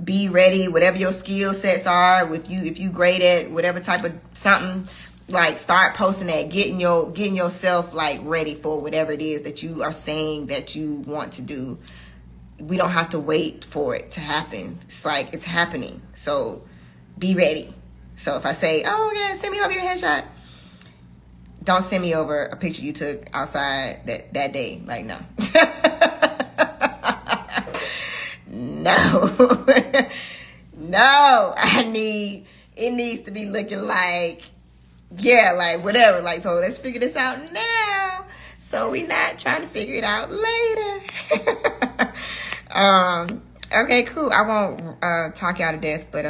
A: Be ready, whatever your skill sets are. If you great at whatever type of something, like start posting that, getting yourself like ready for whatever it is that you are saying that you want to do. We don't have to wait for it to happen. It's like it's happening. So be ready. So if I say, oh yeah, send me over your headshot, don't send me over a picture you took outside that day. Like, no. No. No. It needs to be looking like, yeah, like whatever. Like, so let's figure this out now, so we're not trying to figure it out later. Okay, cool. I won't talk you out of death, but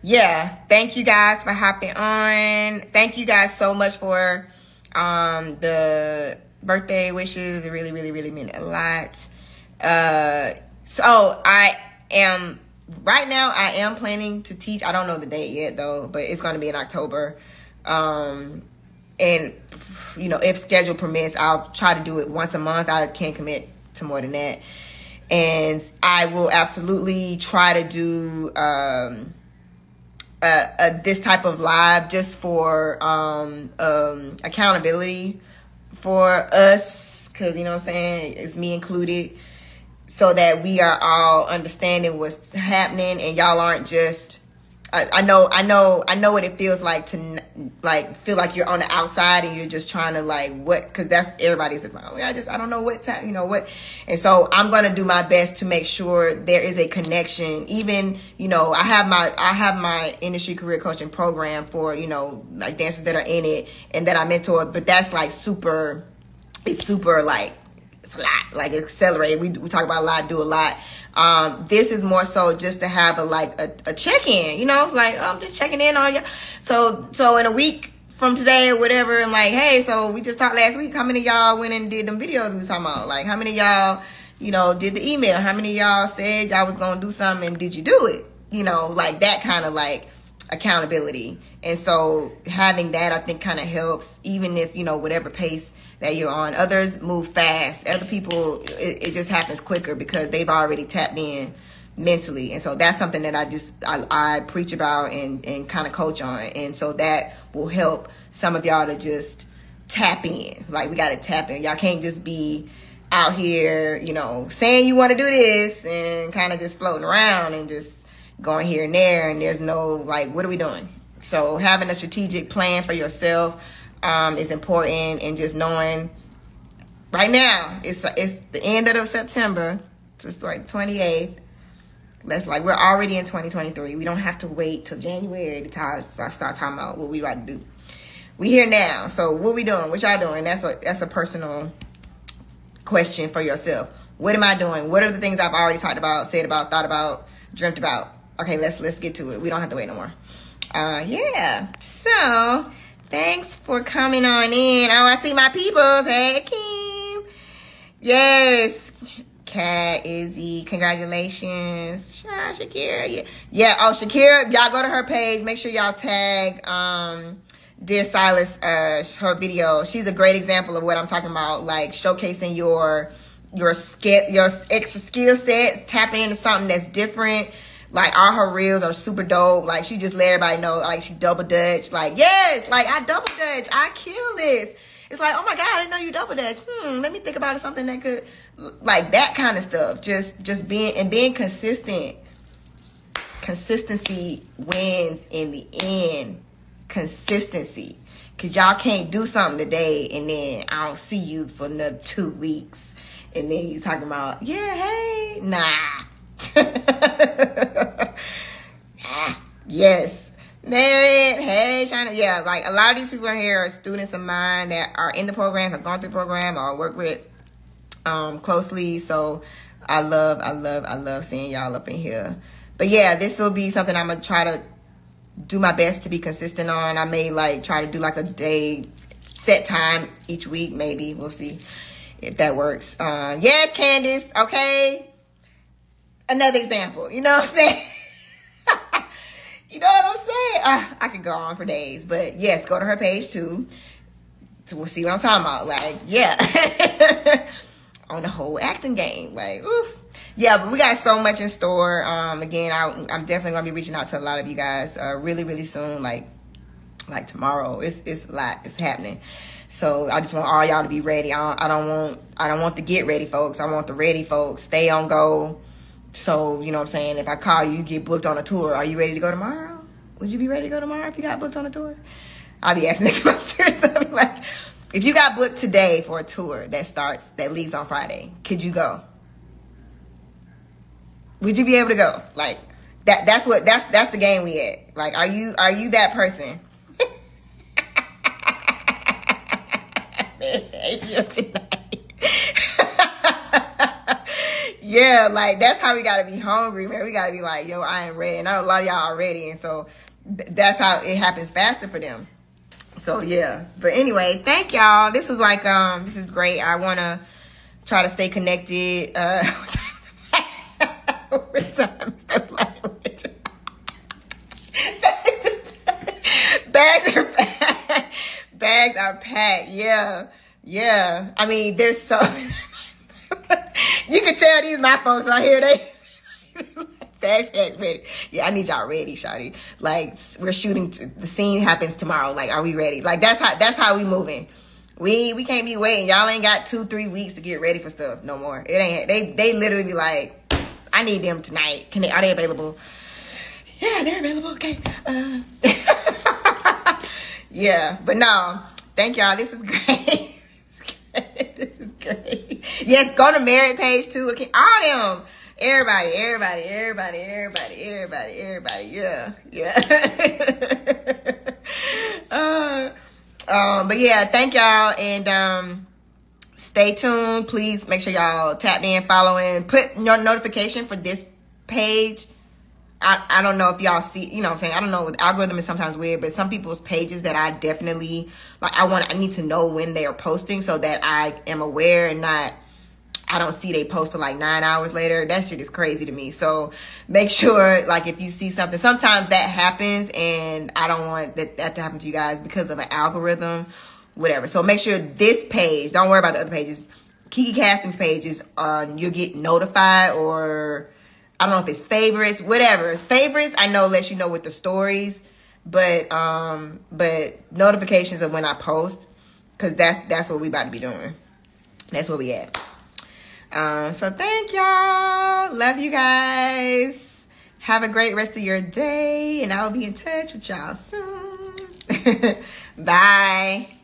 A: yeah, thank you guys for hopping on. Thank you guys so much for the birthday wishes. It really, really, really meant a lot. So I am, right now I am planning to teach. I don't know the date yet though, but it's going to be in October. And you know, if schedule permits, I'll try to do it once a month. I can't commit to more than that. And I will absolutely try to do this type of live just for accountability for us, because, you know what I'm saying, it's me included, so that we are all understanding what's happening and y'all aren't just I know what it feels like to like feel like you're on the outside and you're just trying to like what, because that's everybody's like, oh, I don't know what's happening, you know what. And so I'm gonna do my best to make sure there is a connection. Even, you know, I have my industry career coaching program for, you know, like dancers that are in it and that I mentor, but that's like super like, it's a lot, like accelerated. We talk about a lot, do a lot. This is more so just to have a check-in, you know. It's like, oh, I'm just checking in on you. So in a week from today or whatever, I'm like, hey, so we just talked last week. How many of y'all went and did them videos we was talking about? Like, how many of y'all, you know, did the email? How many of y'all said y'all was going to do something and did you do it? You know, like that kind of like accountability. And so having that, I think, kind of helps, even if, you know, whatever pace that you're on. Others move fast. Other people, it just happens quicker because they've already tapped in mentally. And so that's something that I preach about and kind of coach on. And so that will help some of y'all to just tap in. Like, we got to tap in. Y'all can't just be out here, you know, saying you want to do this and kind of just floating around and just going here and there. And there's no, like, what are we doing? So having a strategic plan for yourself is important, and just knowing right now it's the end of September, just like 28th. We're already in 2023. We don't have to wait till January to start talking about what we about to do. We here now. So what we doing? What y'all doing? That's a personal question for yourself. What am I doing? What are the things I've already talked about, said about, thought about, dreamt about? Okay, let's get to it. We don't have to wait no more. Yeah. So thanks for coming on in. Oh, I see my peoples. Hey, Kim. Yes. Kat, Izzy, congratulations. Shakira. Yeah. Oh, Shakira, y'all go to her page. Make sure y'all tag Dear Silas, her video. She's a great example of what I'm talking about, like showcasing your extra skill set, tapping into something that's different. Like, all her reels are super dope. Like, she just let everybody know, like, she double dutch. Like, yes, like, I double dutch. I kill this. It's like, oh my God, I didn't know you double dutch. Let me think about something that could, like, that kind of stuff. Just being consistent. Consistency wins in the end. Consistency. Because y'all can't do something today and then I don't see you for another 2 weeks. And then you talking about, yeah, hey, nah. Yes, Merit, hey, China. Yeah, like a lot of these people in here are students of mine that are in the program, have gone through the program, or work with closely. So I love seeing y'all up in here. But yeah, this will be something I'm gonna try to do my best to be consistent on. I may like try to do like a day set time each week. Maybe we'll see if that works. Yes, Candace. Okay. Another example, you know what I'm saying? You know what I'm saying? I could go on for days, but yes, go to her page too. So we'll see what I'm talking about. Like, yeah. On the whole acting game. Like, oof. Yeah, but we got so much in store. Again, I'm definitely going to be reaching out to a lot of you guys really, really soon. Like tomorrow. It's a lot. It's happening. So I just want all y'all to be ready. I don't want the get ready folks. I want the ready folks. Stay on go. So, you know what I'm saying? If I call you, you get booked on a tour. Are you ready to go tomorrow? Would you be ready to go tomorrow if you got booked on a tour? I'll be asking next month. I'll be like, if you got booked today for a tour that leaves on Friday, could you go? Would you be able to go? Like, that's the game we at. Like, are you that person? There's APO tonight. Yeah, like, that's how we got to be hungry, man. We got to be like, yo, I am ready. And I know a lot of y'all are ready. And so that's how it happens faster for them. So yeah, but anyway, thank y'all. This is like this is great. I want to try to stay connected. With time stuff language. Bags are packed. Yeah. I mean, there's so you can tell these my folks right here. They bags packed, ready. Yeah, I need y'all ready, shawty. Like we're shooting. The scene happens tomorrow. Like, are we ready? Like that's how we moving. We can't be waiting. Y'all ain't got 2-3 weeks to get ready for stuff no more. It ain't. They literally be like, I need them tonight. Are they available? Yeah, they're available. Okay. Yeah, but no. Thank y'all. This is great. This is great. Yes, go to Merit page too. Okay, all them. Everybody. Yeah. But yeah, thank y'all, and stay tuned. Please make sure y'all tap in, following, put your notification for this page. I don't know if y'all see, you know what I'm saying? I don't know. The algorithm is sometimes weird, but some people's pages that I definitely, like, I need to know when they are posting so that I am aware and not, I don't see they post for like 9 hours later. That shit is crazy to me. So make sure, like, if you see something, sometimes that happens, and I don't want that to happen to you guys because of an algorithm, whatever. So make sure this page, don't worry about the other pages. Kiki Kastings page is you'll get notified, or I don't know if it's favorites, whatever. It's favorites, I know, lets you know with the stories, but notifications of when I post, because that's what we about to be doing. That's where we at. So thank y'all. Love you guys. Have a great rest of your day, and I'll be in touch with y'all soon. Bye.